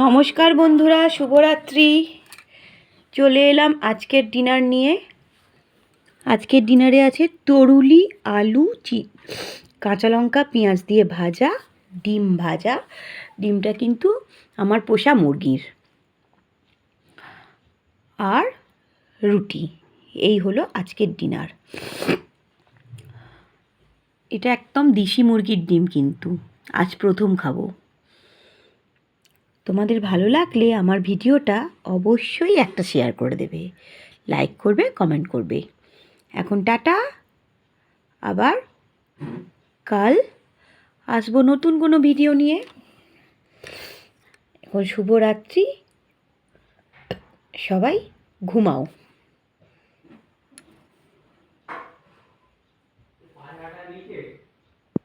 নমস্কার বন্ধুরা, শুভরাত্রি। চলে এলাম আজকের ডিনার নিয়ে। আজকের ডিনারে আছে তরুলি, আলু, কাঁচা লঙ্কা, পেঁয়াজ দিয়ে ভাজা, ডিম ভাজা। ডিমটা কিন্তু আমার পোষা মুরগির। আর রুটি। এই হলো আজকের ডিনার। এটা একদম দেশি মুরগির ডিম, কিন্তু আজ প্রথম খাবো। তোমাদের ভালো লাগলে আমার ভিডিওটা অবশ্যই একটা শেয়ার করে দেবে, লাইক করবে, কমেন্ট করবে। এখন টাটা, আবার কাল আসবো নতুন কোনো ভিডিও নিয়ে। এখন শুভরাত্রি, সবাই ঘুমাও।